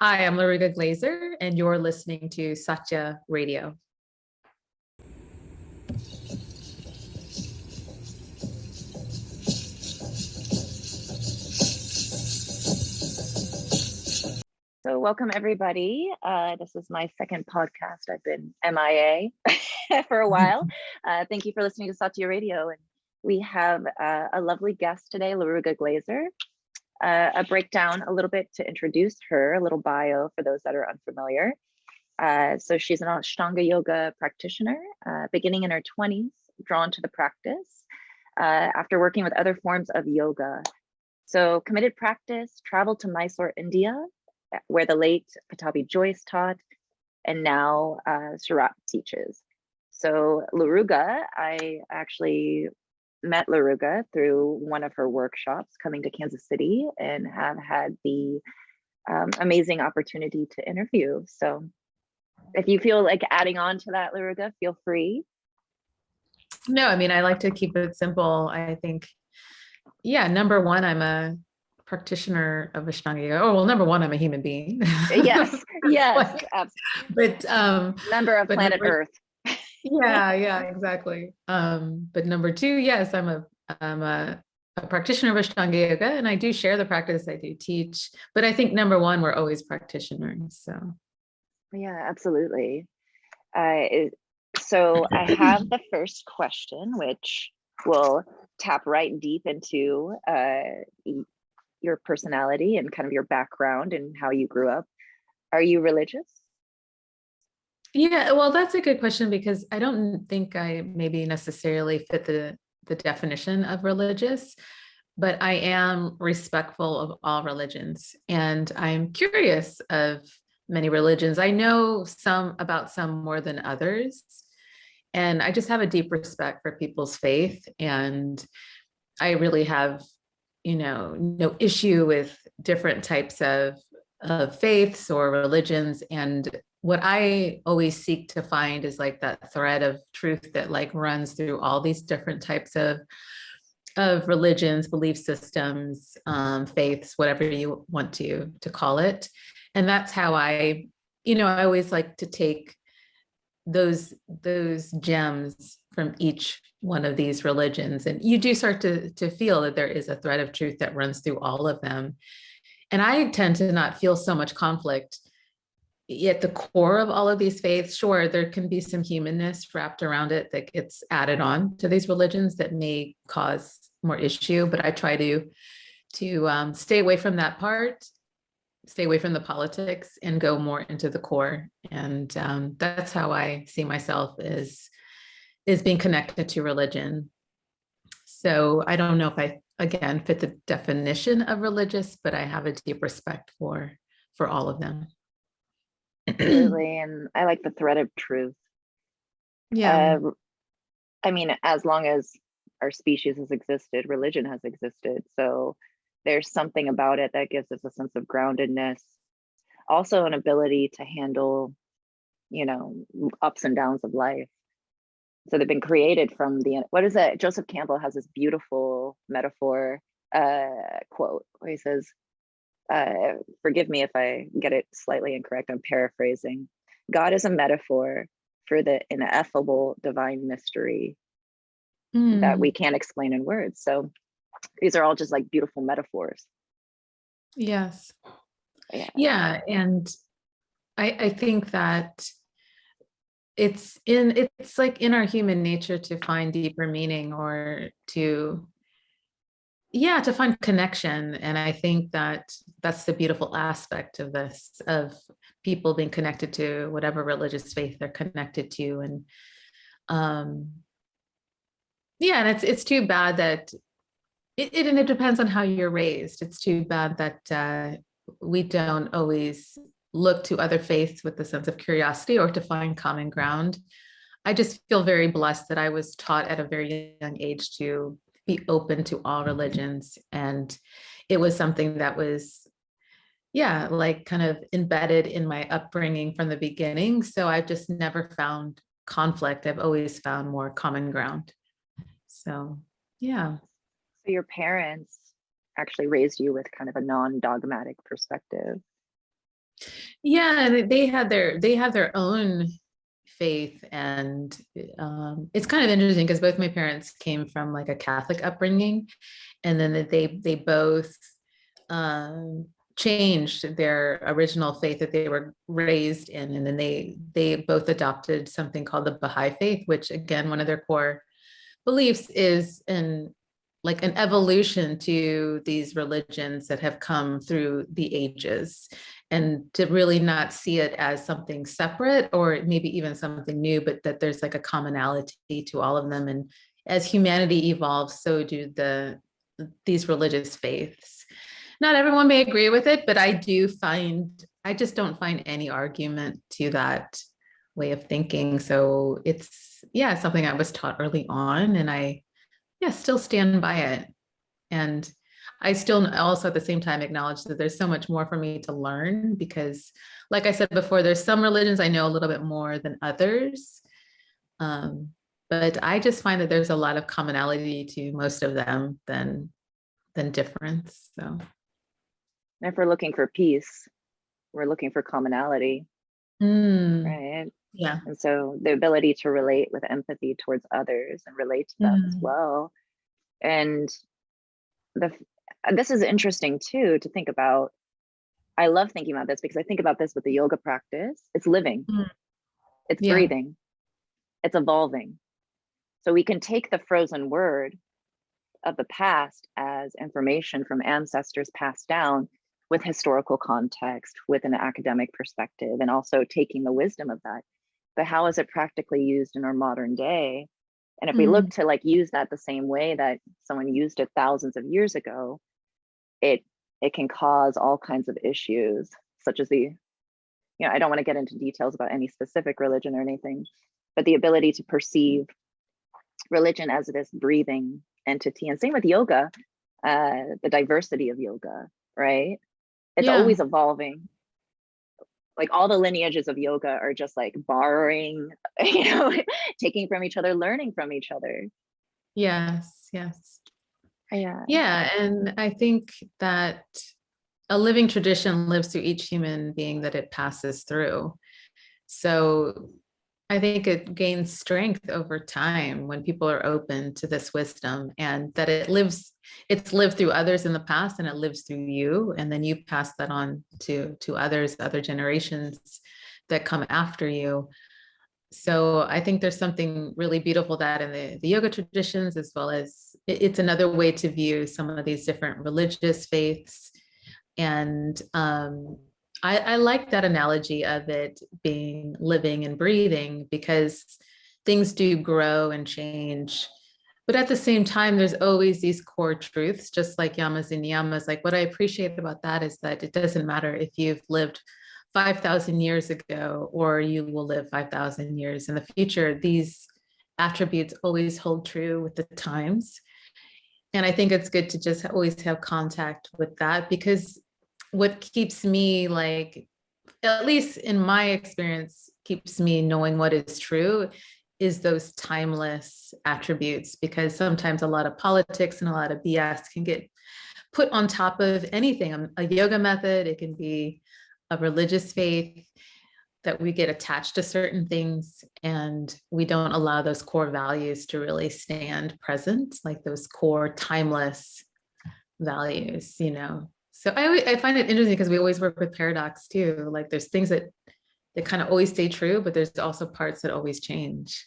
Hi, I'm Laruga Glaser, and you're listening to Satya Radio. So welcome everybody. This is my second podcast. I've been MIA for a while. Thank you for listening to Satya Radio. And we have a lovely guest today, Laruga Glaser. A breakdown a little bit to introduce her, a little bio for those that are unfamiliar. So she's an ashtanga yoga practitioner, beginning in her 20s, drawn to the practice after working with other forms of yoga. So committed practice, traveled to Mysore, India, where the late Patabi Joyce taught, and now Surat teaches. So Laruga, I actually met Laruga through one of her workshops coming to Kansas City and have had the amazing opportunity to interview. So if you feel like adding on to that, Laruga, feel free. No, I mean, I like to keep it simple. I think, yeah, number one, I'm a practitioner of Ashtanga yoga. Oh, well, number one, I'm a human being. Yes, yes, absolutely. But member of planet Earth. Yeah, exactly. But number two, yes, I'm a practitioner of Ashtanga yoga, and I do share the practice. I do teach, but I think number one, we're always practitioners. So yeah, absolutely. So I have the first question, which will tap right deep into your personality and kind of your background and how you grew up. Are you religious? Yeah, well, that's a good question because I don't think I maybe necessarily fit the definition of religious, but I am respectful of all religions, and I'm curious of many religions. I know about some more than others, and I just have a deep respect for people's faith, and I really have, no issue with different types of faiths or religions. And what I always seek to find is like that thread of truth that like runs through all these different types of religions, belief systems, faiths, whatever you want to call it. And that's how I always like to take those gems from each one of these religions, and you do start to feel that there is a thread of truth that runs through all of them. And I tend to not feel so much conflict at the core of all of these faiths. Sure, there can be some humanness wrapped around it that gets added on to these religions that may cause more issue, but I try to stay away from that part, stay away from the politics, and go more into the core. And that's how I see myself is being connected to religion. So I don't know if I, again, fit the definition of religious, but I have a deep respect for all of them. Absolutely. And I like the thread of truth. Yeah. I mean, as long as our species has existed, religion has existed. So there's something about it that gives us a sense of groundedness, also an ability to handle, ups and downs of life. So they've been created from what is it? Joseph Campbell has this beautiful metaphor quote where he says, forgive me if I get it slightly incorrect, I'm paraphrasing. God is a metaphor for the ineffable divine mystery that we can't explain in words. So these are all just like beautiful metaphors. Yes. Yeah. And I think that it's like in our human nature to find deeper meaning, or to find connection. And I think that that's the beautiful aspect of this, of people being connected to whatever religious faith they're connected to. And and it's too bad that and it depends on how you're raised. It's too bad that we don't always look to other faiths with a sense of curiosity or to find common ground. I just feel very blessed that I was taught at a very young age to be open to all religions. And it was something that was, like kind of embedded in my upbringing from the beginning. So I've just never found conflict. I've always found more common ground. So, yeah. So your parents actually raised you with kind of a non-dogmatic perspective. Yeah, and they have their own faith, and it's kind of interesting because both my parents came from like a Catholic upbringing, and then they both um, changed their original faith that they were raised in, and then they both adopted something called the Baha'i faith, which again, one of their core beliefs is in like an evolution to these religions that have come through the ages, and to really not see it as something separate or maybe even something new, but that there's like a commonality to all of them. And as humanity evolves, so do these religious faiths. Not everyone may agree with it, but I just don't find any argument to that way of thinking. So it's, yeah, something I was taught early on, and I, yeah, still stand by it. And I still also at the same time acknowledge that there's so much more for me to learn because, like I said before, there's some religions I know a little bit more than others. Um, but I just find that there's a lot of commonality to most of them than difference. So And if we're looking for peace, we're looking for commonality, right? yeah. And so the ability to relate with empathy towards others and relate to them as well. And this is interesting too, to think about. I love thinking about this because I think about this with the yoga practice. It's living, it's Yeah. breathing, it's evolving. So we can take the frozen word of the past as information from ancestors passed down with historical context, with an academic perspective, and also taking the wisdom of that. But how is it practically used in our modern day? And if we look to like use that the same way that someone used it thousands of years ago, it can cause all kinds of issues, such as I don't want to get into details about any specific religion or anything, but the ability to perceive religion as this breathing entity. And same with yoga, the diversity of yoga, right? It's Yeah. always evolving. Like all the lineages of yoga are just like borrowing, taking from each other, learning from each other. Yes. Yes. Yeah. Yeah. And I think that a living tradition lives through each human being that it passes through. So I think it gains strength over time when people are open to this wisdom, and that it's lived through others in the past and it lives through you. And then you pass that on to others, other generations that come after you. So I think there's something really beautiful that in the yoga traditions, as well as it's another way to view some of these different religious faiths. And I like that analogy of it being living and breathing, because things do grow and change. But at the same time, there's always these core truths, just like yamas and niyamas. Like what I appreciate about that is that it doesn't matter if you've lived 5,000 years ago or you will live 5,000 years in the future, these attributes always hold true with the times. And I think it's good to just always have contact with that, because what keeps me, like, at least in my experience, keeps me knowing what is true is those timeless attributes, because sometimes a lot of politics and a lot of BS can get put on top of anything, a yoga method, it can be a religious faith, that we get attached to certain things and we don't allow those core values to really stand present, like those core timeless values. So I find it interesting because we always work with paradox too. Like there's things that kind of always stay true, but there's also parts that always change.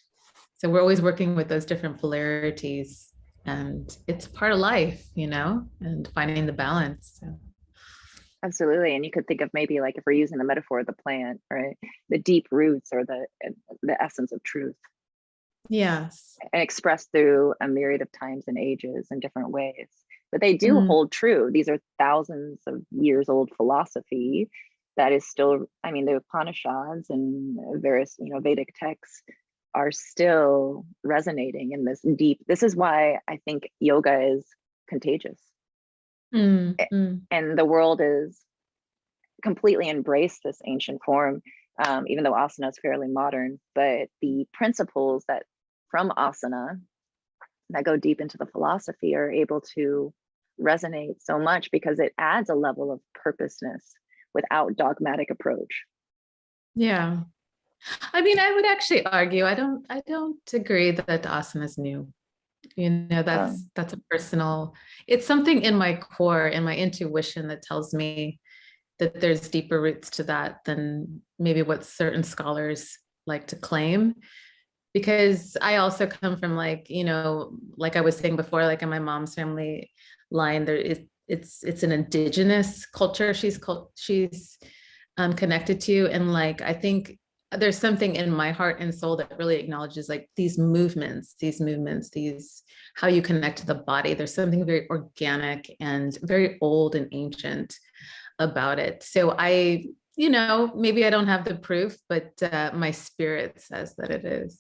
So we're always working with those different polarities, and it's part of life, and finding the balance. So. Absolutely. And you could think of maybe like if we're using the metaphor of the plant, right? The deep roots or the essence of truth. Yes. And expressed through a myriad of times and ages in different ways. But they do hold true. These are thousands of years old philosophy that is still, the Upanishads and various, Vedic texts are still resonating in this deep. This is why I think yoga is contagious. And the world is completely embraced this ancient form, even though asana is fairly modern, but the principles that from asana that go deep into the philosophy are able to resonate so much because it adds a level of purposeness without dogmatic approach. Yeah. I mean, I would actually argue, I don't agree that asana is new. You know, Um, that's a personal, it's something in my core, in my intuition that tells me that there's deeper roots to that than maybe what certain scholars like to claim. Because I also come from, like, you know, like I was saying before, like in my mom's family line, there is it's an indigenous culture she's connected to. And like I think there's something in my heart and soul that really acknowledges like these how you connect to the body. There's something very organic and very old and ancient about it. So I, you know, maybe I don't have the proof, but my spirit says that it is.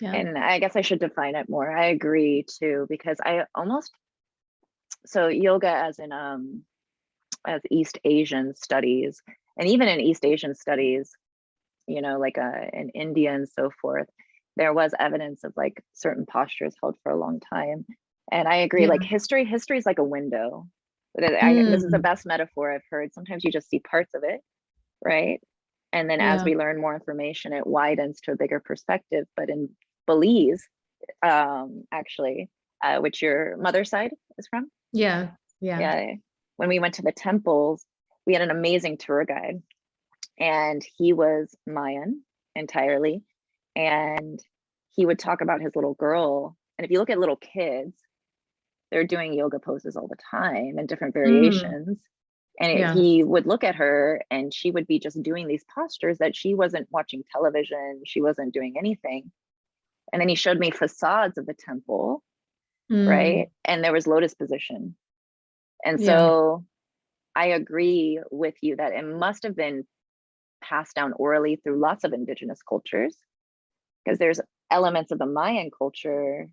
Yeah. and I guess I should define it more. I agree too, because I almost, so yoga as East Asian studies, and even in East Asian studies, you know, like in India and so forth, there was evidence of like certain postures held for a long time. And I agree, like Yeah. history is like a window. This is the Mm, best metaphor I've heard. Sometimes you just see parts of it, right? And then as yeah. we learn more information, it widens to a bigger perspective. But in Belize, actually, which your mother's side is from, Yeah. Yeah. yeah, when we went to the temples, we had an amazing tour guide, and he was Mayan entirely. And he would talk about his little girl. And if you look at little kids, they're doing yoga poses all the time and different Mm, variations. And yeah. he would look at her and she would be just doing these postures that she wasn't watching television, she wasn't doing anything. And then he showed me facades of the temple, right? Mm, And there was lotus position. And yeah. so I agree with you that it must have been passed down orally through lots of indigenous cultures, because there's elements of the Mayan culture,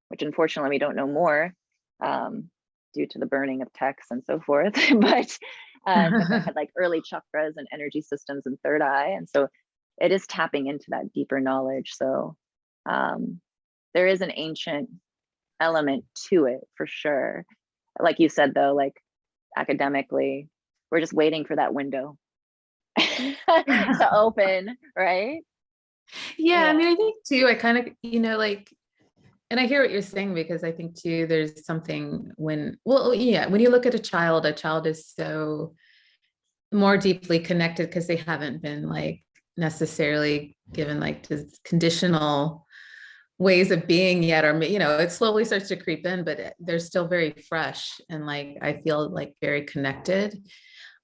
which unfortunately we don't know more, um, due to the burning of texts and so forth, but that had like early chakras and energy systems and third eye. And so it is tapping into that deeper knowledge. So um, there is an ancient element to it for sure. Like you said, though, like academically, we're just waiting for that window to open, right? Yeah, I Yeah. mean, I think too, I kind of, you know, like, and I hear what you're saying, because I think too, there's something when, well, yeah, when you look at a child is so more deeply connected because they haven't been like necessarily given like the conditional ways of being yet, or you know, it slowly starts to creep in, but they're still very fresh and like I feel like very connected.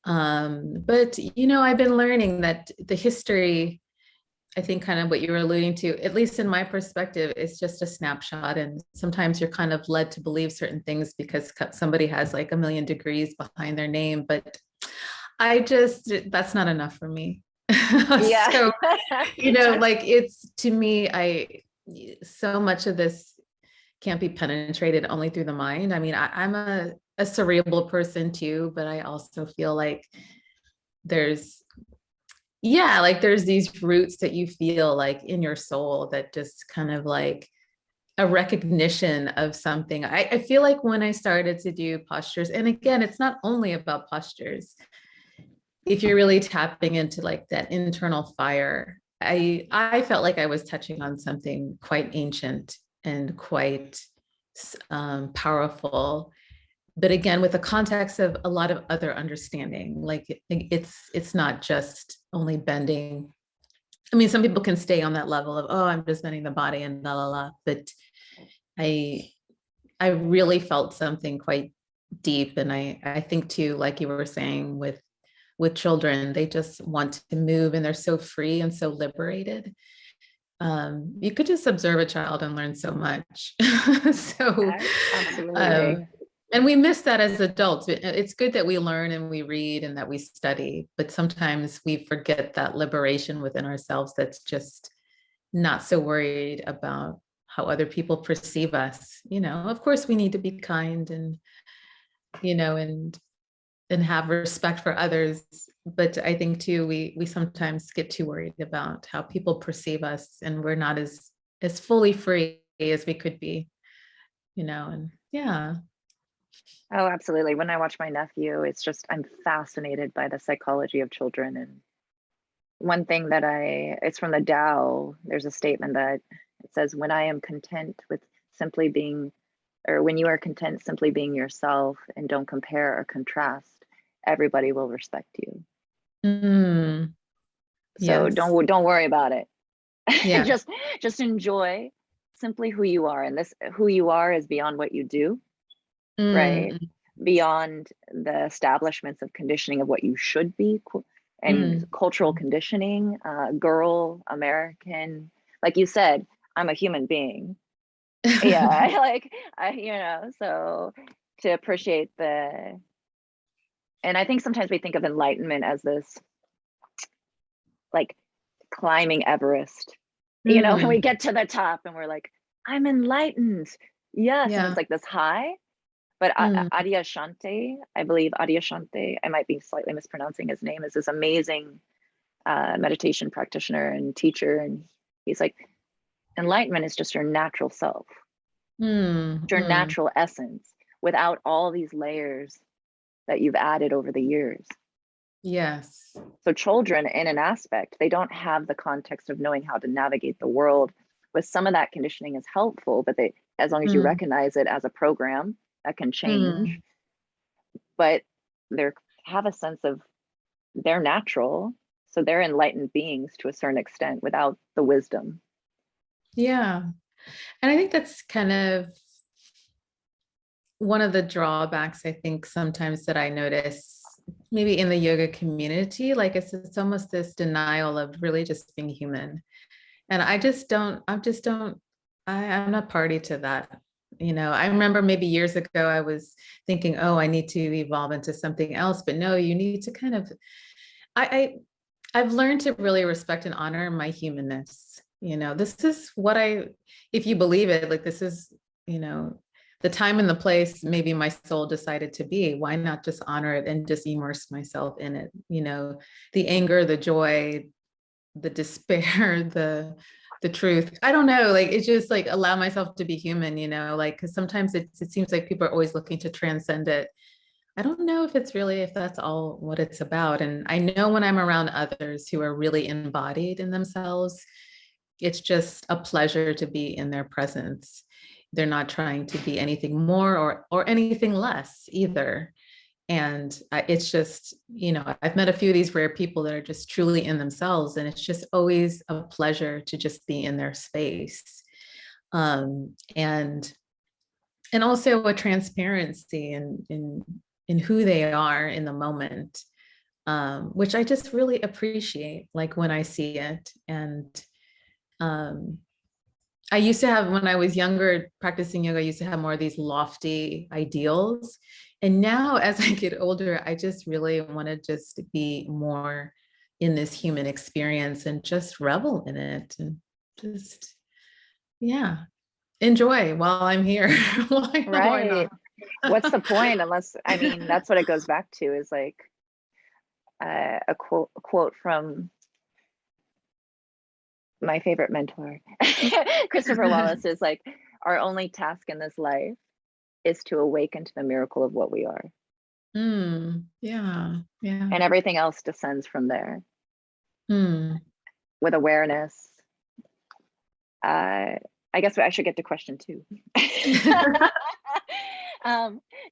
But you know, I've been learning that the history, I think kind of what you were alluding to, at least in my perspective, is just a snapshot. And sometimes you're kind of led to believe certain things because somebody has like a million degrees behind their name. But that's not enough for me. Yeah. So, you know, like it's to me, so much of this can't be penetrated only through the mind. I mean, I'm a cerebral person too, but I also feel like there's yeah, like there's these roots that you feel like in your soul that just kind of like a recognition of something. I feel like when I started to do postures, and again, it's not only about postures. If you're really tapping into like that internal fire, I felt like I was touching on something quite ancient and quite powerful, but again with the context of a lot of other understanding. Like it's not just only bending. I mean, some people can stay on that level of, oh, I'm just bending the body and la la la, but i I really felt something quite deep. And I think too, like you were saying, with children, they just want to move and they're so free and so liberated. You could just observe a child and learn so much. So, I absolutely um, agree. and we miss that as adults. It's good that we learn and we read and that we study, but sometimes we forget that liberation within ourselves that's just not so worried about how other people perceive us. You know, of course, we need to be kind and, you know, and have respect for others. But I think too, we sometimes get too worried about how people perceive us, and we're not as fully free as we could be, you know. And yeah. Oh, absolutely. When I watch my nephew, it's just I'm fascinated by the psychology of children, and one thing that it's from the Tao. There's a statement that it says, when I am content with simply being, or when you are content simply being yourself and don't compare or contrast, everybody will respect you. Mm, So yes. don't worry about it. Yeah. just enjoy simply who you are. And this, who you are, is beyond what you do, right? Mm, Beyond the establishments of conditioning of what you should be, and mm. cultural conditioning, girl, American. Like you said, I'm a human being. Yeah, so to appreciate and I think sometimes we think of enlightenment as this, like, climbing Everest, and we Mm, get to the top and we're like, I'm enlightened. Yes. And yeah. it's like this high. But Mm, Adyashanti, I believe Adyashanti, I might be slightly mispronouncing his name, is this amazing meditation practitioner and teacher. And he's like, enlightenment is just your natural self, mm, your mm. natural essence, without all these layers that you've added over the years. Yes. So children, in an aspect, they don't have the context of knowing how to navigate the world. With some of that conditioning is helpful, but as long as you Mm, recognize it as a program that can change, mm. but they have a sense of they're natural, so they're enlightened beings to a certain extent without the wisdom. Yeah. And I think that's kind of one of the drawbacks, I think, sometimes that I notice maybe in the yoga community. Like it's almost this denial of really just being human. And I'm not party to that. I remember maybe years ago, I was thinking, oh, I need to evolve into something else. But no, you need to kind of, I, I've learned to really respect and honor my humanness. This is what if you believe it, like this is, you know, the time and the place maybe my soul decided to be. Why not just honor it and just immerse myself in it? The anger, the joy, the despair, the truth. I don't know, like it's just like allow myself to be human, like because sometimes it seems like people are always looking to transcend it. I don't know if that's all what it's about. And I know when I'm around others who are really embodied in themselves, it's just a pleasure to be in their presence. They're not trying to be anything more or anything less either. And it's just, I've met a few of these rare people that are just truly in themselves. And it's just always a pleasure to just be in their space. And also a transparency in who they are in the moment, which I just really appreciate, like when I see it. And um, I used to have, when I was younger practicing yoga, I used to have more of these lofty ideals. And now as I get older, I just really want to just be more in this human experience and just revel in it and just, yeah, enjoy while I'm here. Why Right. not? What's the point? Unless, I mean, that's what it goes back to, is like a quote from my favorite mentor, Christopher Wallace, is like, our only task in this life is to awaken to the miracle of what we are. Yeah, yeah. And everything else descends from there Mm. with awareness. I guess I should get to question 2.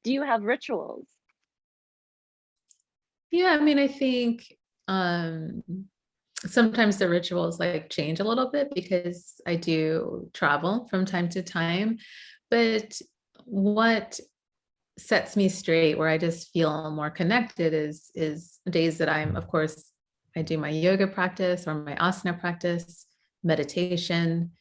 Do you have rituals? Yeah, I mean, I think um, sometimes the rituals like change a little bit because I do travel from time to time. But what sets me straight, where I just feel more connected, is days that of course, I do my yoga practice or my asana practice, meditation.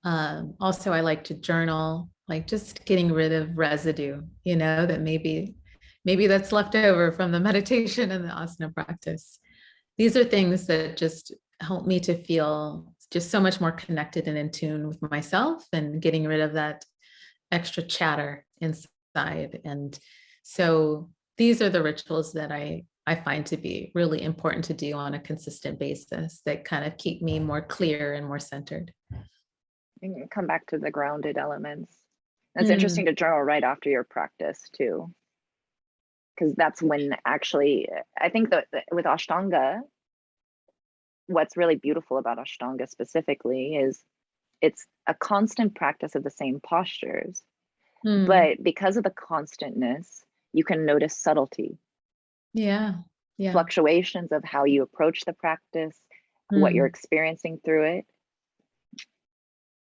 Also, I like to journal, like just getting rid of residue, that maybe that's left over from the meditation and the asana practice. These are things that just help me to feel just so much more connected and in tune with myself and getting rid of that extra chatter inside. And so these are the rituals that I find to be really important to do on a consistent basis that kind of keep me more clear and more centered. And come back to the grounded elements. It's Mm. interesting to journal right after your practice too, because that's when actually, I think that with ashtanga, what's really beautiful about Ashtanga specifically is it's a constant practice of the same postures, but because of the constantness, you can notice subtlety. Yeah. Yeah. Fluctuations of how you approach the practice, what you're experiencing through it.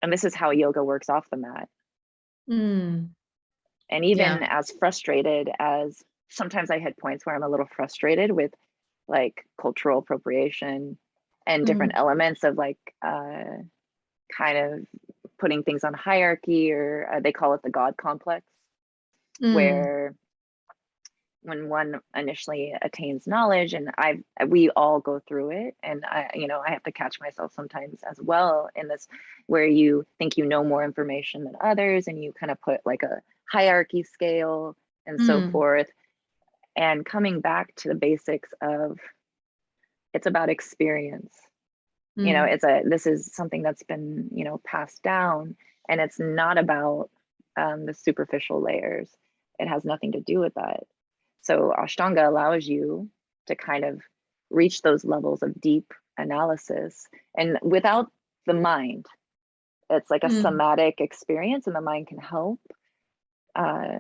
And this is how yoga works off the mat. And even as frustrated as sometimes I had points where I'm a little frustrated with like cultural appropriation and different elements of like kind of putting things on hierarchy, or they call it the God complex, where when one initially attains knowledge, and we all go through it, and I have to catch myself sometimes as well in this, where you think you know more information than others, and you kind of put like a hierarchy scale and so forth. And coming back to the basics of, it's about experience. This is something that's been passed down, and it's not about the superficial layers. It has nothing to do with that. So Ashtanga allows you to kind of reach those levels of deep analysis, and without the mind. It's like a somatic experience, and the mind can help.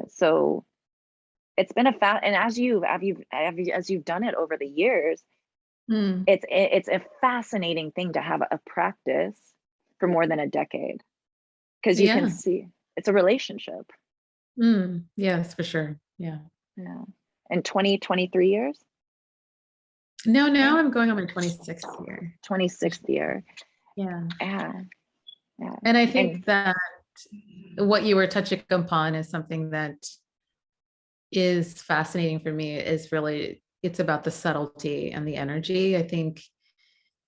So it's been and as you've done it over the years, it's a fascinating thing to have a practice for more than a decade, because you can see it's a relationship. Yes, for sure. Yeah. And 23 years? No, now I'm going on my 26th year. 26th year. Yeah. Yeah. And I think that what you were touching upon is something that is fascinating for me, is really, it's about the subtlety and the energy. I think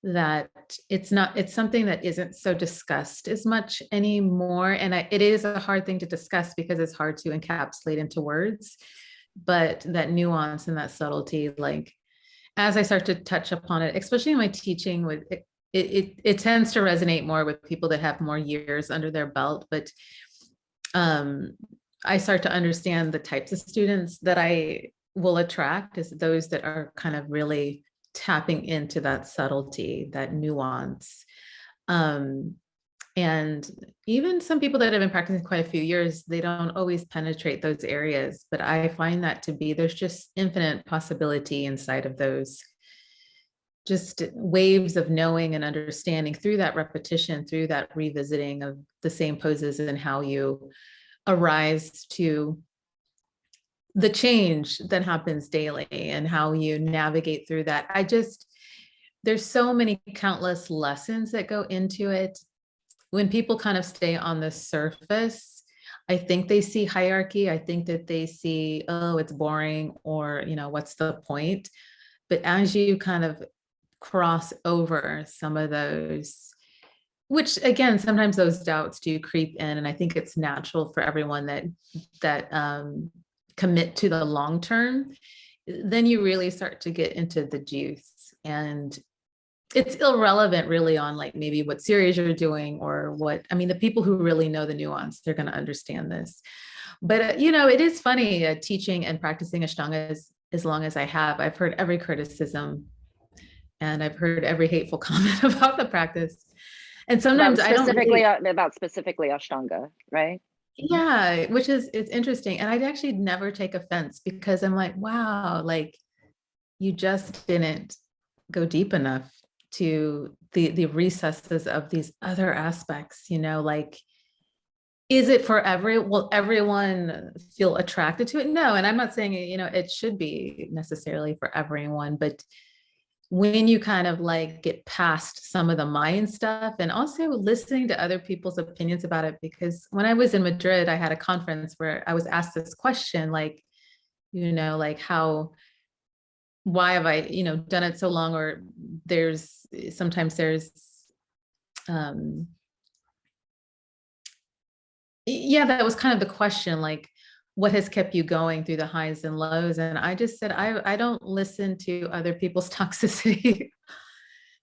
that it's something that isn't so discussed as much anymore. And it is a hard thing to discuss because it's hard to encapsulate into words, but that nuance and that subtlety, like as I start to touch upon it, especially in my teaching, with it tends to resonate more with people that have more years under their belt. But I start to understand the types of students that I will attract is those that are kind of really tapping into that subtlety, that nuance. And even some people that have been practicing quite a few years, they don't always penetrate those areas, but I find that to be, there's just infinite possibility inside of those just waves of knowing and understanding through that repetition, through that revisiting of the same poses, and how you arise to the change that happens daily and how you navigate through that. There's so many countless lessons that go into it. When people kind of stay on the surface, I think they see hierarchy. I think that they see, oh, it's boring, or, what's the point? But as you kind of cross over some of those, which again, sometimes those doubts do creep in. And I think it's natural for everyone that commit to the long term, then you really start to get into the juice. And it's irrelevant really on like maybe what series you're doing or what, I mean, the people who really know the nuance, they're going to understand this. But, it is funny teaching and practicing Ashtanga as long as I have. I've heard every criticism and I've heard every hateful comment about the practice. And sometimes I don't about specifically Ashtanga, right? Yeah, it's interesting. And I'd actually never take offense, because I'm like, wow, like you just didn't go deep enough to the recesses of these other aspects, like, is it for will everyone feel attracted to it? No. And I'm not saying, it should be necessarily for everyone, but when you kind of like get past some of the mind stuff, and also listening to other people's opinions about it, because when I was in Madrid, I had a conference where I was asked this question, like, like why have I, done it so long? Or sometimes there's, that was kind of the question, like, what has kept you going through the highs and lows? And I just said, I don't listen to other people's toxicity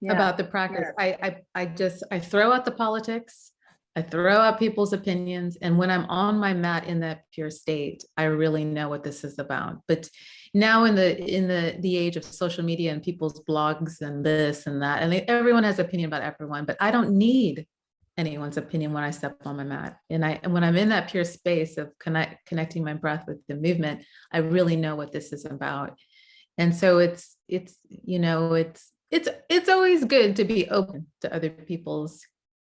about the practice. I throw out the politics, I throw out people's opinions. And when I'm on my mat in that pure state, I really know what this is about. But now in the age of social media and people's blogs and this and that, and everyone has opinion about everyone, but I don't need anyone's opinion when I step on my mat. And when I'm in that pure space of connecting my breath with the movement, I really know what this is about. And so it's always good to be open to other people's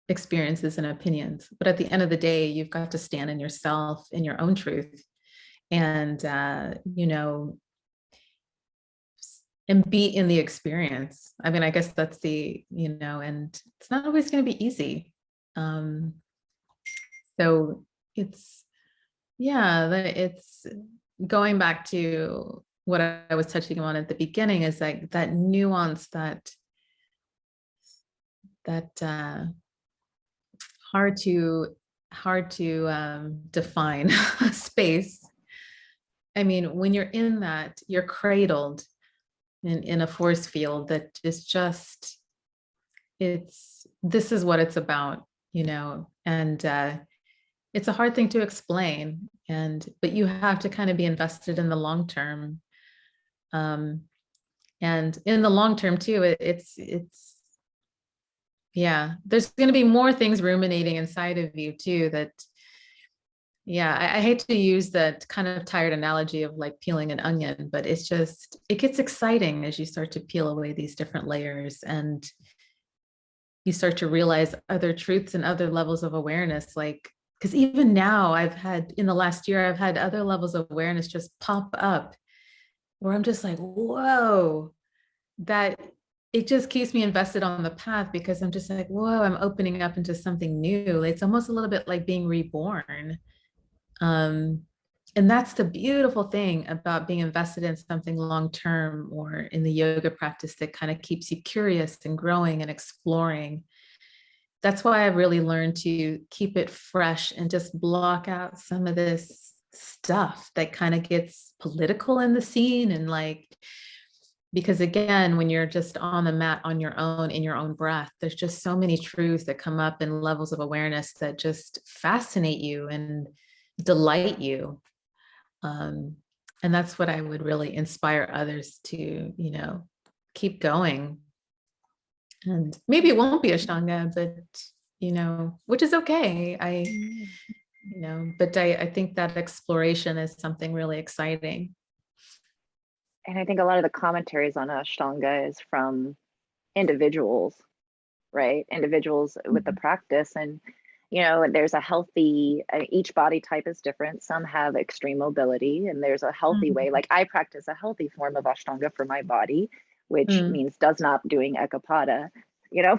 experiences and opinions. But at the end of the day, you've got to stand in yourself, in your own truth, and and be in the experience. I mean, I guess that's and it's not always going to be easy. So it's going back to what I was touching on at the beginning, is like that nuance, that hard to define space. I mean, when you're in that, you're cradled in a force field that is just, this is what it's about, and it's a hard thing to explain, but you have to kind of be invested in the long term. And in the long term too, there's going to be more things ruminating inside of you too, that I hate to use that kind of tired analogy of like peeling an onion, but it gets exciting as you start to peel away these different layers, and you start to realize other truths and other levels of awareness. Like, because even now in the last year, I've had other levels of awareness just pop up where I'm just like, whoa, that it just keeps me invested on the path, because I'm just like, whoa, I'm opening up into something new. It's almost a little bit like being reborn. And that's the beautiful thing about being invested in something long-term, or in the yoga practice that kind of keeps you curious and growing and exploring. That's why I've really learned to keep it fresh and just block out some of this stuff that kind of gets political in the scene. And like, because again, when you're just on the mat on your own, in your own breath, there's just so many truths that come up in levels of awareness that just fascinate you and delight you. And that's what I would really inspire others to, keep going. And maybe it won't be ashtanga, but, which is okay. But I think that exploration is something really exciting. And I think a lot of the commentaries on ashtanga is from individuals, right? Individuals with the practice. And there's a healthy, each body type is different. Some have extreme mobility, and there's a healthy way. Like, I practice a healthy form of ashtanga for my body, which means does not doing ekapada,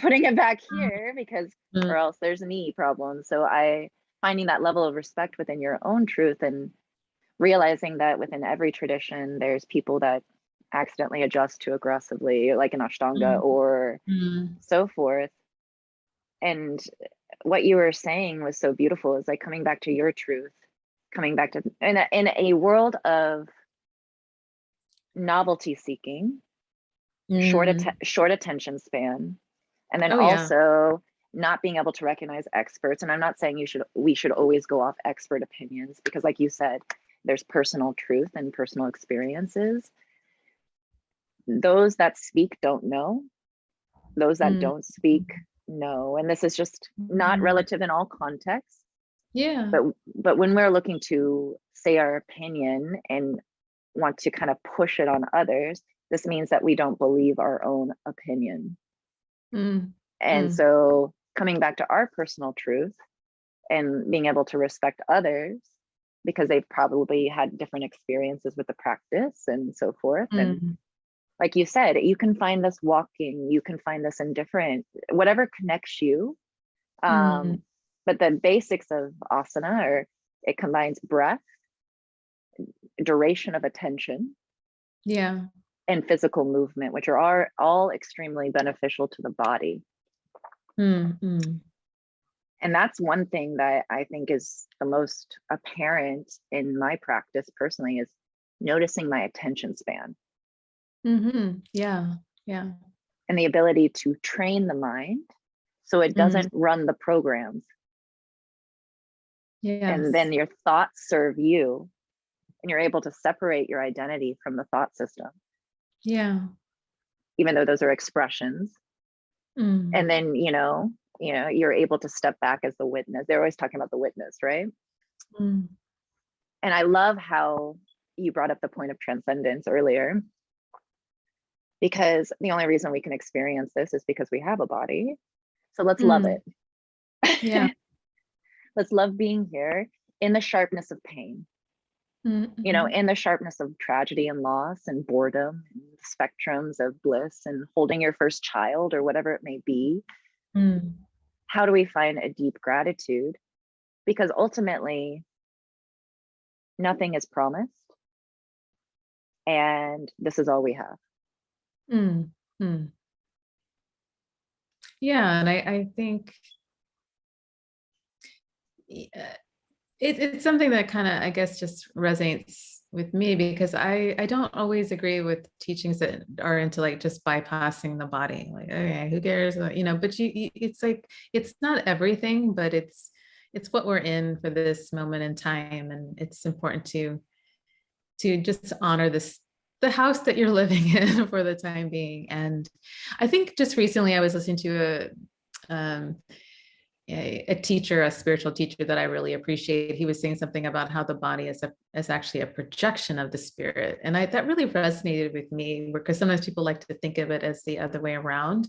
putting it back here, because or else there's knee problems. So finding that level of respect within your own truth, and realizing that within every tradition, there's people that accidentally adjust too aggressively, like an ashtanga or so forth. And what you were saying was so beautiful, is like coming back to your truth, coming back to in a world of novelty seeking, short attention span, and then also not being able to recognize experts. And I'm not saying we should always go off expert opinions, because like you said, there's personal truth and personal experiences. Those that speak don't know. Those that don't speak know. And this is just not relative in all contexts. Yeah. But when we're looking to say our opinion and want to kind of push it on others, this means that we don't believe our own opinion. And so coming back to our personal truth and being able to respect others, because they've probably had different experiences with the practice and so forth. And like you said, you can find this walking, you can find this in different, whatever connects you. But the basics of asana it combines breath, duration of attention, and physical movement, which are all extremely beneficial to the body. And that's one thing that I think is the most apparent in my practice personally, is noticing my attention span. Yeah. And the ability to train the mind so it doesn't run the programs. And then your thoughts serve you. and you're able to separate your identity from the thought system. Yeah. Even though those are expressions. And then, you're able to step back as the witness. They're always talking about the witness, right? And I love how you brought up the point of transcendence earlier, because the only reason we can experience this is because we have a body. So let's love it. Yeah. Let's love being here in the sharpness of pain, in the sharpness of tragedy and loss and boredom, and spectrums of bliss and holding your first child or whatever it may be. How do we find a deep gratitude? Because ultimately, nothing is promised. And this is all we have. Yeah. And I think it's something that kind of, I guess, just resonates with me, because I don't always agree with teachings that are into like just bypassing the body. Like, okay, who cares? But it's like, it's not everything, but it's what we're in for this moment in time. And it's important to just honor the house that you're living in for the time being. And I think just recently I was listening to a teacher, a spiritual teacher that I really appreciate. He was saying something about how the body is actually a projection of the spirit. And that really resonated with me, because sometimes people like to think of it as the other way around.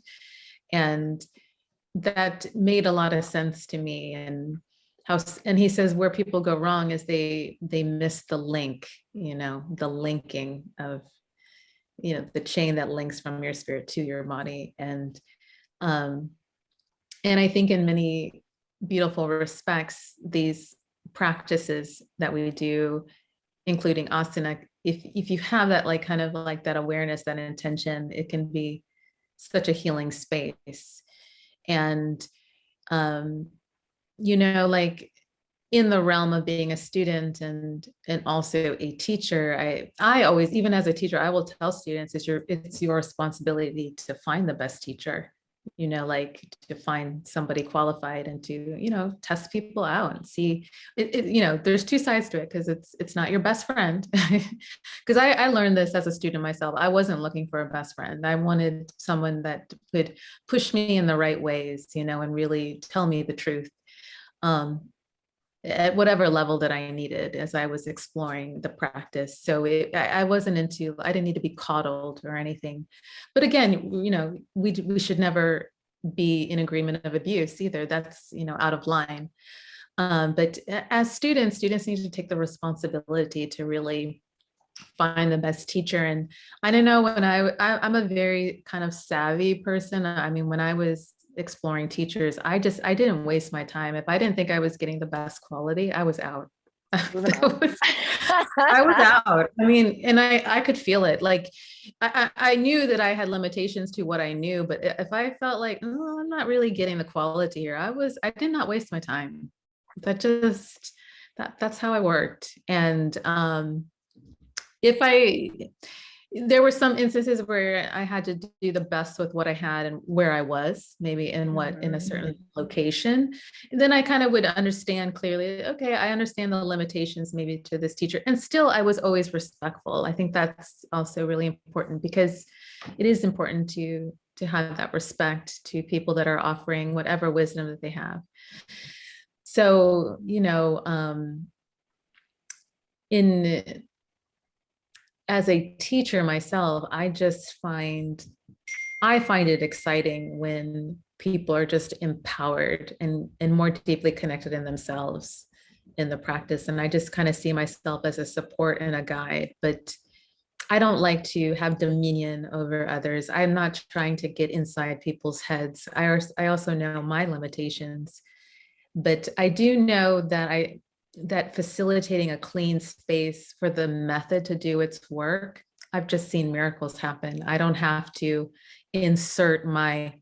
And that made a lot of sense to me. And he says where people go wrong is they miss the link, the linking of, the chain that links from your spirit to your body. And I think in many beautiful respects, these practices that we do, including asana, if you have that, like, kind of like that awareness, that intention, it can be such a healing space. And, like in the realm of being a student and also a teacher, I always, even as a teacher, I will tell students it's your responsibility to find the best teacher, like to find somebody qualified and to, test people out and see there's two sides to it, because it's not your best friend. Because I learned this as a student myself. I wasn't looking for a best friend. I wanted someone that would push me in the right ways, and really tell me the truth. At whatever level that I needed as I was exploring the practice. So I didn't need to be coddled or anything. But again, we should never be in agreement of abuse either. That's, out of line. But as students need to take the responsibility to really find the best teacher. And I don't know, when I'm a very kind of savvy person. I mean, when I was exploring teachers, I didn't waste my time. If I didn't think I was getting the best quality, I was out. I was out. I mean, and I could feel it. Like I knew that I had limitations to what I knew, but if I felt like, oh, I'm not really getting the quality here, I did not waste my time. That's how I worked. And there were some instances where I had to do the best with what I had and where I was, maybe in a certain location. And then I kind of would understand clearly, okay, I understand the limitations maybe to this teacher. And still, I was always respectful. I think that's also really important, because it is important to have that respect to people that are offering whatever wisdom that they have. So, as a teacher myself, I find it exciting when people are just empowered and more deeply connected in themselves in the practice. And I just kind of see myself as a support and a guide, but I don't like to have dominion over others. I'm not trying to get inside people's heads. I also know my limitations, but I do know that facilitating a clean space for the method to do its work, I've just seen miracles happen. I don't have to insert my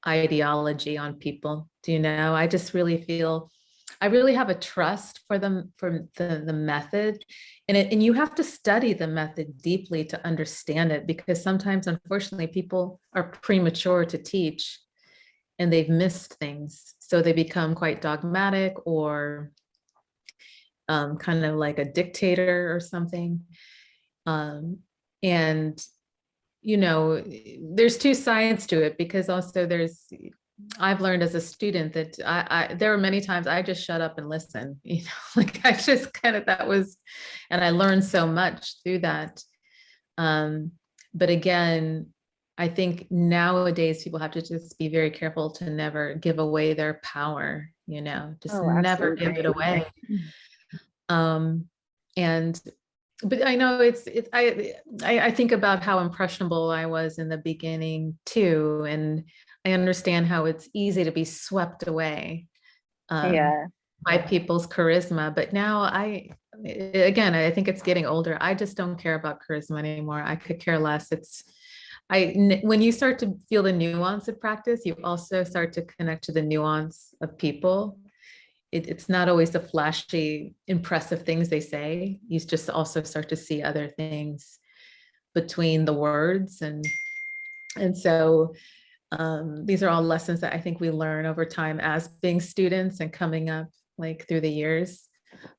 ideology on people. I just really feel I really have a trust for them, for the method, and you have to study the method deeply to understand it, because sometimes, unfortunately, people are premature to teach and they've missed things. So they become quite dogmatic, or kind of like a dictator or something. And there's two sides to it, because also I've learned as a student that there were many times I just shut up and listen, like I just kind of, and I learned so much through that. But again, I think nowadays people have to just be very careful to never give away their power, just Oh, never give it absolutely. away. And but I know I think about how impressionable I was in the beginning too, and I understand how it's easy to be swept away Yeah. by people's charisma. But now I think it's getting older. I just don't care about charisma anymore. I could care less. When you start to feel the nuance of practice, you also start to connect to the nuance of people. It's not always the flashy, impressive things they say. You just also start to see other things between the words. And so these are all lessons that I think we learn over time as being students and coming up like through the years.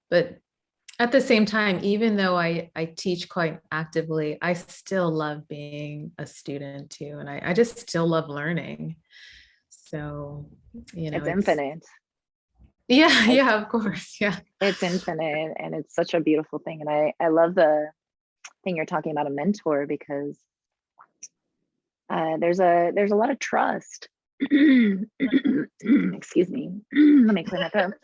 But at the same time, even though I teach quite actively, I still love being a student too. And I just still love learning. So, It's infinite. Yeah, of course. Yeah. It's infinite, and it's such a beautiful thing. And I love the thing you're talking about, a mentor, because there's a lot of trust. Excuse me. Let me clean my throat.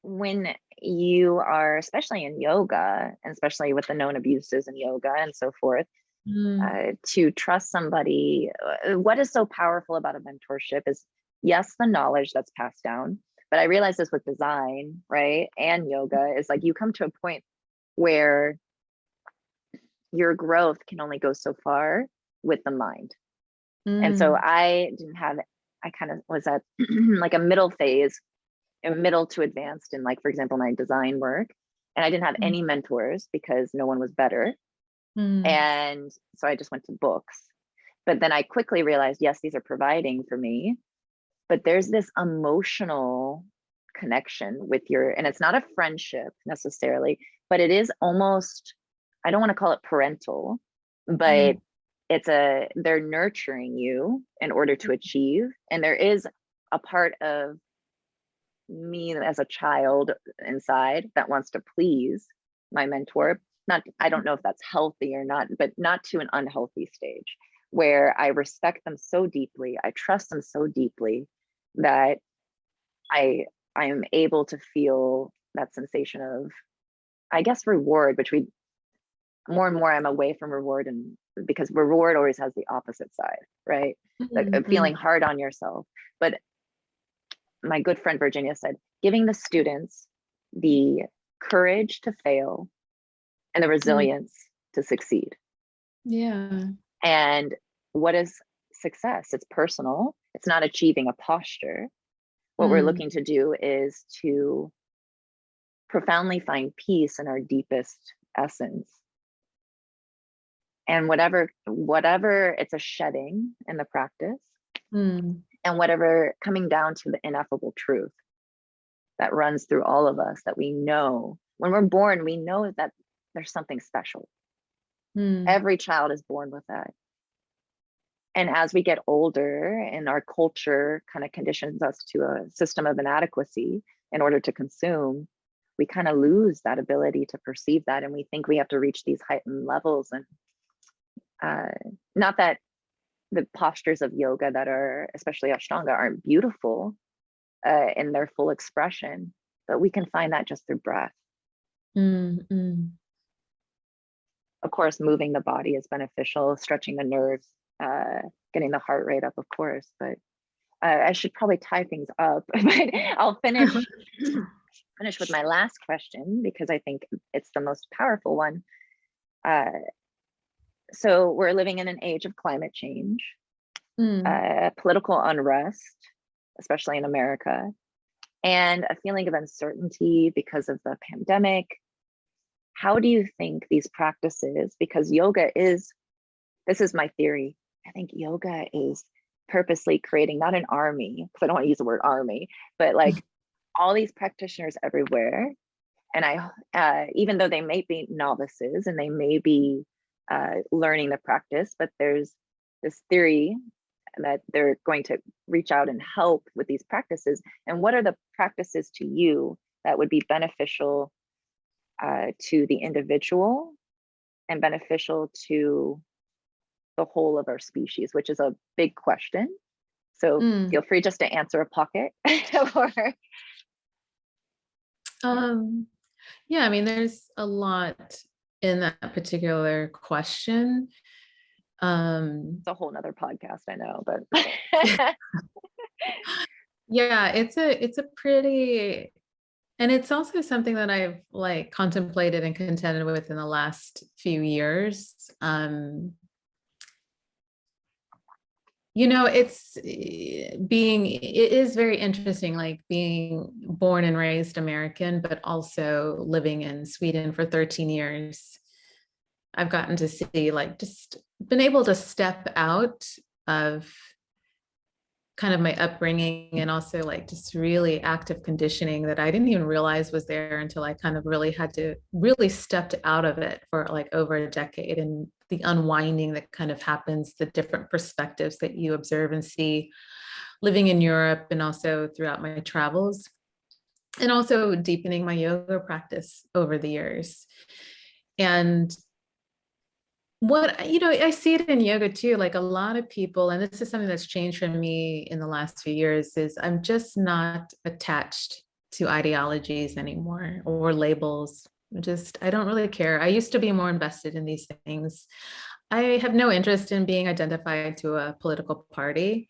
When you are, especially in yoga, and especially with the known abuses in yoga and so forth, to trust somebody, what is so powerful about a mentorship is, yes, the knowledge that's passed down, but I realize this with design, right, and yoga, is like you come to a point where your growth can only go so far with the mind. And so I kind of was at like a middle phase, a middle to advanced in, like, for example, my design work, and I didn't have any mentors because no one was better. And so I just went to books. But then I quickly realized, yes, these are providing for me, but there's this emotional connection with and it's not a friendship necessarily, but it is almost, I don't want to call it parental, but they're nurturing you in order to achieve. And there is a part of me as a child inside that wants to please my mentor. I don't know if that's healthy or not, but not to an unhealthy stage where I respect them so deeply, I trust them so deeply that I am able to feel that sensation of, I guess, reward, which more and more I'm away from reward, and because reward always has the opposite side, right? Like feeling hard on yourself. But my good friend Virginia said, giving the students the courage to fail and the resilience to succeed. Yeah. And what is success? It's personal. It's not achieving a posture. What we're looking to do is to profoundly find peace in our deepest essence. And whatever it's a shedding in the practice, and whatever coming down to the ineffable truth that runs through all of us, that we know when we're born, we know that there's something special. Every child is born with that. And as we get older and our culture kind of conditions us to a system of inadequacy in order to consume, we kind of lose that ability to perceive that. And we think we have to reach these heightened levels. And not that the postures of yoga that are, especially ashtanga, aren't beautiful in their full expression, but we can find that just through breath. Of course, moving the body is beneficial, stretching the nerves, getting the heart rate up, of course, but I should probably tie things up, but I'll finish with my last question because I think it's the most powerful one. So we're living in an age of climate change, political unrest, especially in America, and a feeling of uncertainty because of the pandemic. How do you think these practices, because yoga is, this is my theory, I think yoga is purposely creating not an army, because I don't want to use the word army, but like all these practitioners everywhere. And even though they may be novices and they may be learning the practice, but there's this theory that they're going to reach out and help with these practices. And what are the practices to you that would be beneficial to the individual and beneficial to the whole of our species, which is a big question. So feel free just to answer a pocket. Yeah, I mean, there's a lot in that particular question. It's a whole nother podcast, I know, but yeah, it's a pretty, and it's also something that I've like contemplated and contended with in the last few years. You know, it is very interesting, like being born and raised American, but also living in Sweden for 13 years. I've gotten to see, like, just been able to step out of kind of my upbringing and also like just really active conditioning that I didn't even realize was there until I kind of really had to really stepped out of it for like over a decade, and the unwinding that kind of happens, the different perspectives that you observe and see living in Europe and also throughout my travels, and also deepening my yoga practice over the years. And what, you know, I see it in yoga too, like a lot of people, and this is something that's changed for me in the last few years, is I'm just not attached to ideologies anymore or labels. I don't really care. I used to be more invested in these things. I have no interest in being identified to a political party.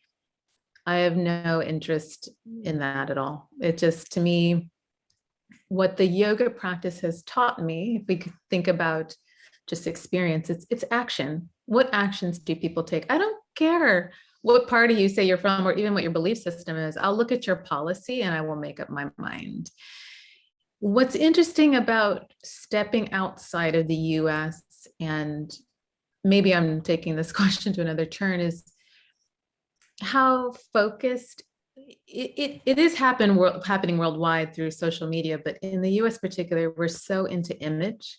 I have no interest in that at all. It just, to me, what the yoga practice has taught me, if we could think about just experience, it's action. What actions do people take? I don't care what party you say you're from or even what your belief system is. I'll look at your policy and I will make up my mind. What's interesting about stepping outside of the US, and maybe I'm taking this question to another turn, is how focused it is happening worldwide through social media, but in the US particular, we're so into image.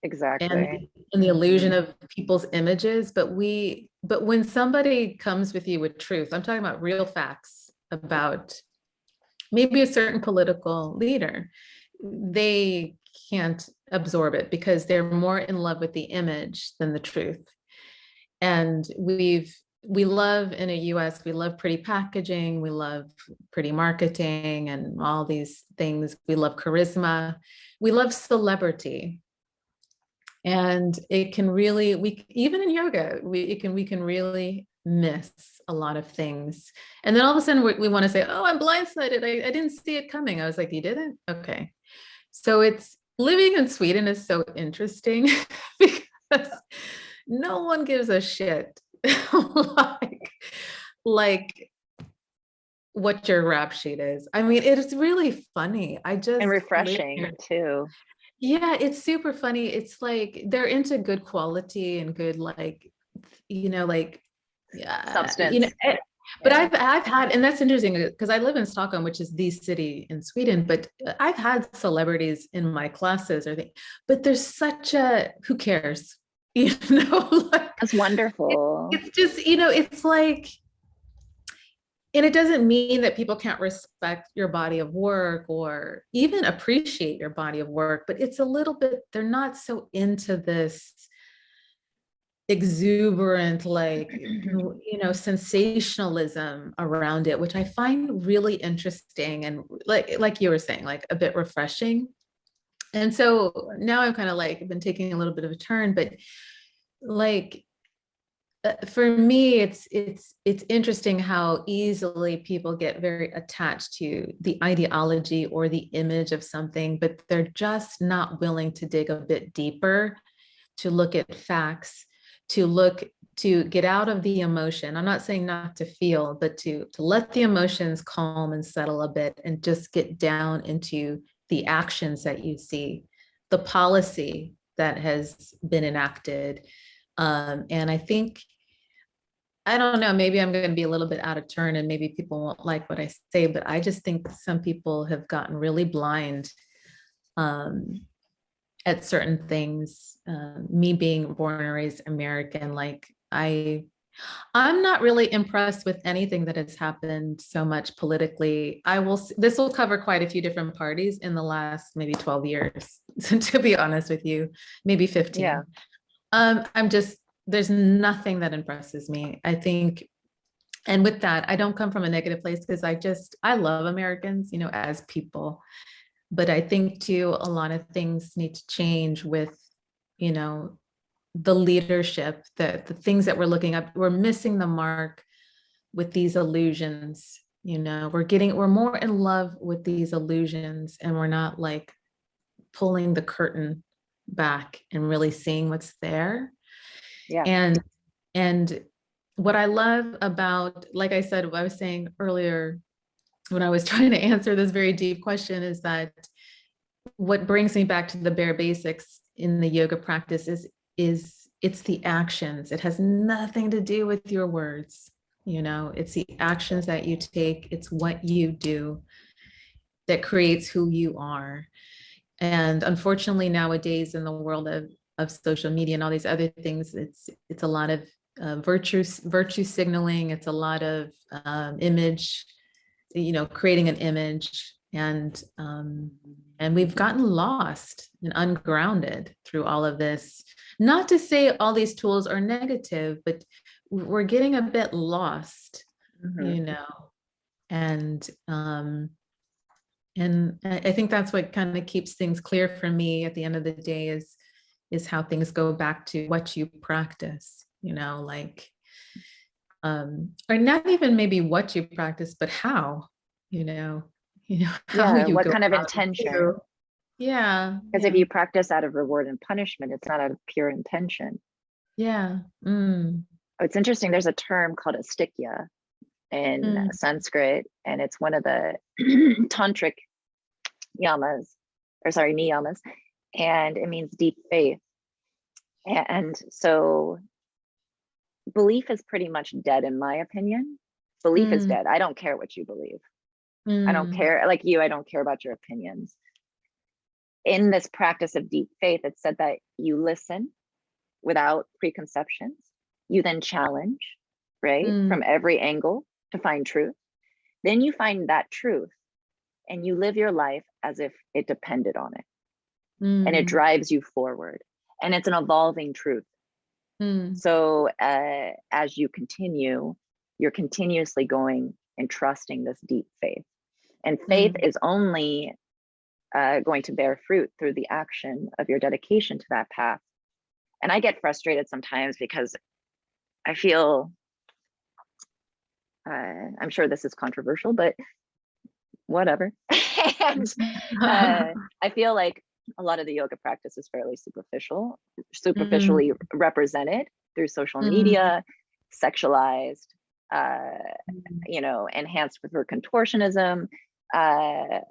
Exactly. And the illusion of people's images, but when somebody comes with you with truth, I'm talking about real facts about maybe a certain political leader, they can't absorb it because they're more in love with the image than the truth. And we love in a US, we love pretty packaging, we love pretty marketing and all these things. We love charisma, we love celebrity. And it can really, even in yoga, we can really miss a lot of things. And then all of a sudden we want to say, oh, I'm blindsided. I didn't see it coming. I was like, you didn't? Okay. So it's, living in Sweden is so interesting because no one gives a shit like what your rap sheet is. I mean, it's really funny. And refreshing too. Yeah, it's super funny. It's like they're into good quality and good, like, you know, like, Substance. you know, but I've had, and that's interesting because I live in Stockholm, which is the city in Sweden, but I've had celebrities in my classes but there's such a, who cares? You know, like, that's wonderful. It's just, you know, it's like, and it doesn't mean that people can't respect your body of work or even appreciate your body of work, but it's a little bit, they're not so into this exuberant, like, you know, sensationalism around it, which I find really interesting and like you were saying, like a bit refreshing. And so now I've kind of like been taking a little bit of a turn, but like, for me, it's interesting how easily people get very attached to the ideology or the image of something, but they're just not willing to dig a bit deeper, to look at facts, to get out of the emotion. I'm not saying not to feel, but to let the emotions calm and settle a bit and just get down into the actions that you see, the policy that has been enacted. And I think I don't know, maybe I'm going to be a little bit out of turn and maybe people won't like what I say, but I just think some people have gotten really blind um, at certain things. Me being born and raised American, like I'm not really impressed with anything that has happened so much politically. This will cover quite a few different parties in the last maybe 12 years, to be honest with you, maybe 15. Yeah. There's nothing that impresses me. I think, and with that, I don't come from a negative place because I love Americans, as people. But I think too, a lot of things need to change with, the leadership, the things that we're looking up. We're missing the mark with these illusions. We're more in love with these illusions, and we're not like pulling the curtain back and really seeing what's there. Yeah. And what I love about, like I said, what I was saying earlier when I was trying to answer this very deep question, is that what brings me back to the bare basics in the yoga practice is it's the actions. It has nothing to do with your words. It's the actions that you take. It's what you do that creates who you are. And unfortunately, nowadays in the world of social media and all these other things, it's a lot of virtue signaling. It's a lot of image, creating an image, and we've gotten lost and ungrounded through all of this. Not to say all these tools are negative, but we're getting a bit lost, and I think that's what kind of keeps things clear for me at the end of the day is how things go back to what you practice, like, or not even maybe what you practice, but how, how you What go kind of about it intention? too. Yeah. Because if you practice out of reward and punishment, it's not out of pure intention. Yeah. It's interesting. There's a term called astikya in Sanskrit, and it's one of the tantric niyamas, and it means deep faith. And so belief is pretty much dead, in my opinion. Belief is dead. I don't care what you believe. I don't care, like you, I don't care about your opinions. In this practice of deep faith, it's said that you listen without preconceptions. You then challenge, right, from every angle to find truth. Then you find that truth and you live your life as if it depended on it. And it drives you forward. And it's an evolving truth. So as you continue, you're continuously going and trusting this deep faith. And faith is only going to bear fruit through the action of your dedication to that path. And I get frustrated sometimes because I feel, I'm sure this is controversial, but whatever. And I feel like a lot of the yoga practice is fairly superficially represented through social media, sexualized, enhanced for contortionism,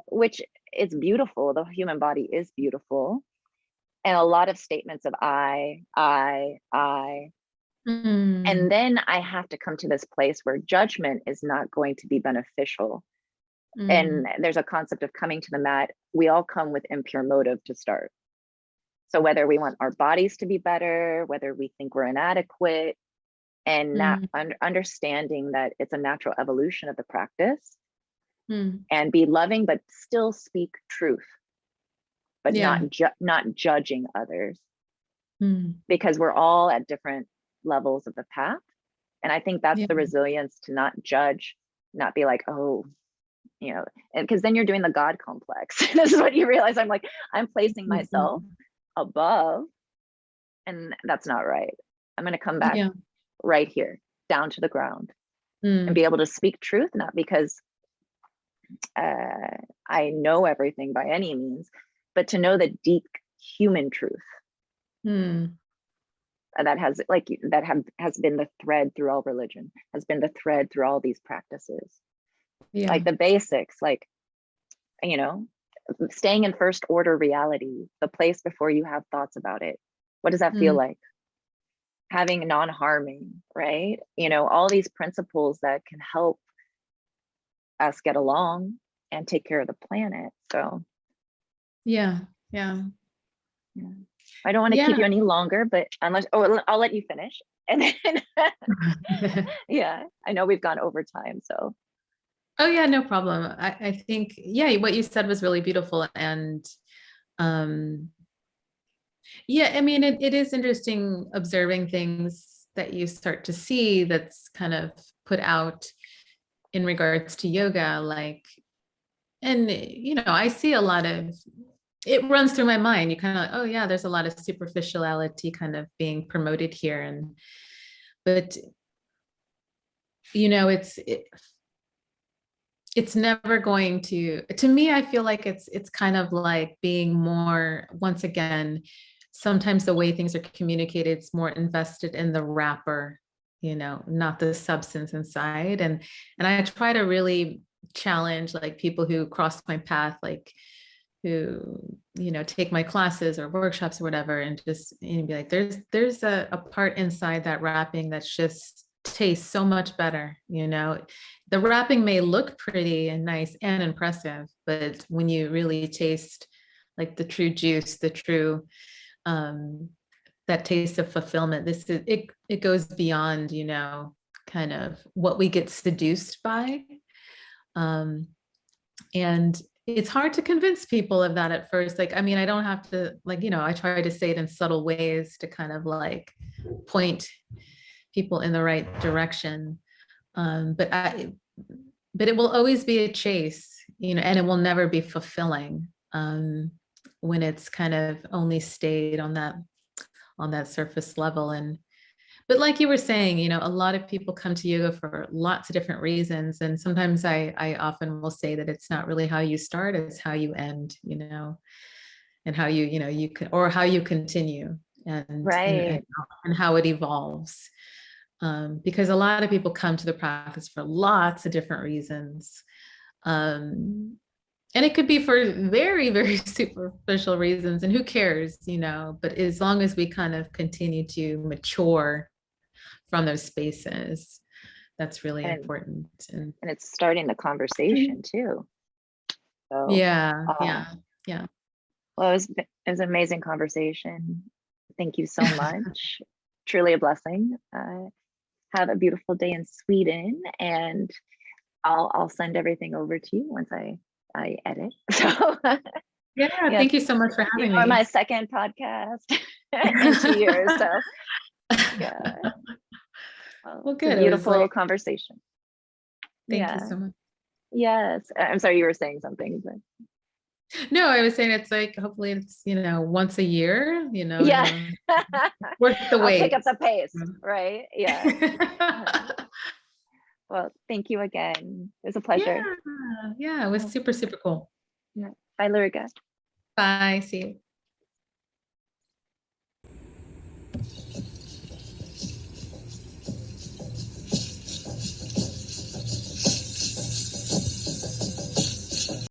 which is beautiful. The human body is beautiful. And a lot of statements of I. And then I have to come to this place where judgment is not going to be beneficial. And there's a concept of coming to the mat. We all come with impure motive to start. So whether we want our bodies to be better, whether we think we're inadequate, and not understanding that it's a natural evolution of the practice, and be loving, but still speak truth, but not judging others, because we're all at different levels of the path. And I think that's the resilience, to not judge, not be like, oh, because then you're doing the God complex. This is what you realize. I'm placing myself above, and that's not right. I'm going to come back right here, down to the ground, and be able to speak truth, not because I know everything by any means, but to know the deep human truth that has been the thread through all religion, has been the thread through all these practices. Like the basics, staying in first order reality, the place before you have thoughts about it. What does that feel like? having non-harming, right? You know, all these principles that can help us get along and take care of the planet. So yeah. yeah. I don't want to keep you any longer, but unless, oh, I'll let you finish. And then, yeah, I know we've gone over time, so. Oh yeah, no problem. I think, yeah, what you said was really beautiful. And yeah, I mean, it is interesting observing things that you start to see that's kind of put out in regards to yoga, like, and I see a lot of, it runs through my mind. You kind of like, oh yeah, there's a lot of superficiality kind of being promoted here. But it's never going to me, I feel like it's kind of like being more, once again, sometimes the way things are communicated, it's more invested in the wrapper, not the substance inside. And I try to really challenge like people who cross my path, like who take my classes or workshops or whatever, and just be like, there's a part inside that wrapping that's just tastes so much better. The wrapping may look pretty and nice and impressive, but when you really taste like the true juice, the true that taste of fulfillment, it goes beyond kind of what we get seduced by. And it's hard to convince people of that at first. Like, I mean, I don't have to, like, I try to say it in subtle ways to kind of like point people in the right direction. But it will always be a chase, and it will never be fulfilling when it's kind of only stayed on that surface level. But like you were saying, a lot of people come to yoga for lots of different reasons. And sometimes I often will say that it's not really how you start, it's how you end, and how you can, or how you continue, and how it evolves. Because a lot of people come to the practice for lots of different reasons. And it could be for very, very superficial reasons, and who cares, but as long as we kind of continue to mature from those spaces, that's really important. And it's starting the conversation too. So yeah. Well, it was an amazing conversation. Thank you so much. Truly a blessing. Have a beautiful day in Sweden, and I'll send everything over to you once I edit. So yeah, thank you so much for having me. On my second podcast in 2 years. So yeah. Well, good. Beautiful conversation. Thank you so much. Yes. I'm sorry, you were saying something, but no, I was saying it's like, hopefully it's, once a year, yeah. Worth the wait. I'll pick up the pace, right? Yeah. Well, thank you again. It was a pleasure. Yeah, it was super, super cool. Yeah. Bye, Laruga. Bye. See you.